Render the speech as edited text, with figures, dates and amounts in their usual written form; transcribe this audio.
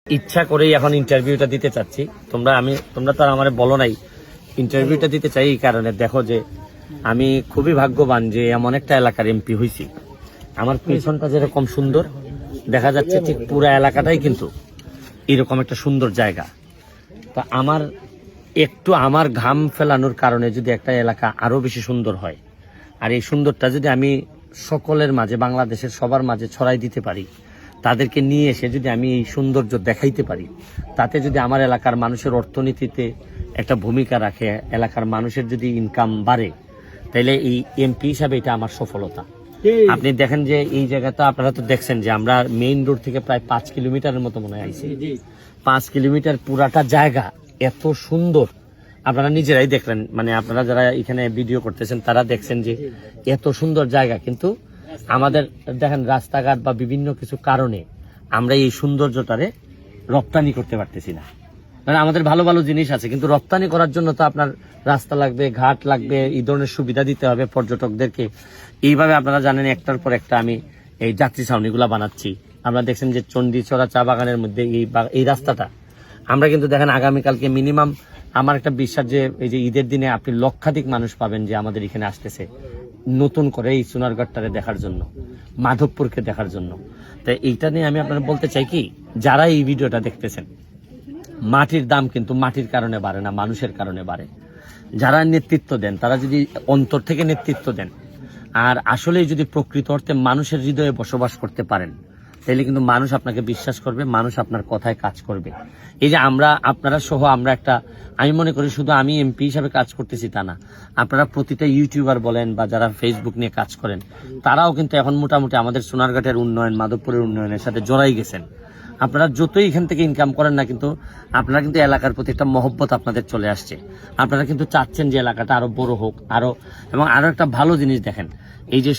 ইচ্ছা করেই এখন ইন্টারভিউটা দিতে চাচ্ছি। তোমরা তো আর আমারে বলো নাই, ইন্টারভিউটা দিতে চাই এই কারণে। দেখো যে আমি খুবই ভাগ্যবান যে এমন একটা এলাকার এমপি হয়েছি। আমার পেছনটা যেরকম সুন্দর দেখা যাচ্ছে, ঠিক পুরো এলাকাটাই কিন্তু এরকম একটা সুন্দর জায়গা। তো আমার ঘাম ফেলানোর কারণে যদি একটা এলাকা আরো বেশি সুন্দর হয়, আর এই সুন্দরটা যদি আমি সকলের মাঝে, বাংলাদেশের সবার মাঝে ছড়াই দিতে পারি, তাদেরকে নিয়ে এসে যদি আমি এই সৌন্দর্য দেখাইতে পারি, তাতে যদি আমার এলাকার মানুষের অর্থনীতিতে একটা ভূমিকা রাখে, এলাকার মানুষের যদি ইনকাম বাড়ে, তাহলে এই এমপি হিসাবে এটা আমার সফলতা। আপনি দেখেন যে এই জায়গাটা আপনারা তো দেখছেন যে আমরা মেইন রোড থেকে প্রায় 5 কিলোমিটারের মতো মনে হয় আইছি। 5 কিলোমিটার পুরাটা জায়গা এত সুন্দর, আপনারা নিজেরাই দেখলেন। মানে আপনারা যারা এখানে ভিডিও করতেছেন তারা দেখছেন যে এত সুন্দর জায়গা, কিন্তু আমাদের দেখেন রাস্তাঘাট বা বিভিন্ন কিছু কারণে আমরা এই সৌন্দর্যটারে রপ্তানি করতে পারতেছি না। মানে আমাদের ভালো ভালো জিনিস আছে, কিন্তু রপ্তানি করার জন্য তো আপনার রাস্তা লাগবে, ঘাট লাগবে, এই ধরনের সুবিধা দিতে হবে পর্যটকদেরকে। এইভাবে আপনারা জানেন একটার পর একটা আমি এই যাত্রী ছাউনিগুলা বানাচ্ছি। আপনারা দেখছেন যে চণ্ডীচড়া চা বাগানের মধ্যে এই রাস্তাটা আমরা কিন্তু দেখেন আগামীকালকে মিনিমাম, আমার একটা বিশ্বাস যে এই যে ঈদের দিনে আপনি লক্ষাধিক মানুষ পাবেন যে আমাদের এখানে আসতেছে নতুন করে এই সোনারগড়টারে দেখার জন্য, মাধবপুরকে দেখার জন্য। তাই এইটা নিয়ে আমি আপনারা বলতে চাই কি, যারা এই ভিডিওটা দেখতেছেন, মাটির দাম কিন্তু মাটির কারণে বাড়ে না, মানুষের কারণে বাড়ে। যারা নেতৃত্ব দেন তারা যদি অন্তর থেকে নেতৃত্ব দেন আর আসলেই যদি প্রকৃত অর্থে মানুষের হৃদয়ে বসবাস করতে পারেন, তাহলে কিন্তু মানুষ আপনাকে বিশ্বাস করবে, মানুষ আপনার কথায় কাজ করবে। এই যে আপনারা সহ আমরা আমি মনে করি শুধু আমি এমপি হিসাবে কাজ করতেছি তা না, আপনারা প্রতিটা ইউটিউবার বলেন বা যারা ফেসবুক নিয়ে কাজ করেন, তারাও কিন্তু এখন মোটামুটি আমাদের সোনারঘাটের উন্নয়ন, মাধবপুরের উন্নয়নের সাথে জড়াই গেছেন। আপনারা যতই এখান থেকে ইনকাম করেন না, কিন্তু আপনারা কিন্তু এলাকার প্রতি একটা মহব্বত আপনাদের চলে আসছে। আপনারা কিন্তু চাচ্ছেন যে এলাকাটা আরো বড় হোক, এবং আরো একটা ভালো জিনিস দেখেন, এই যে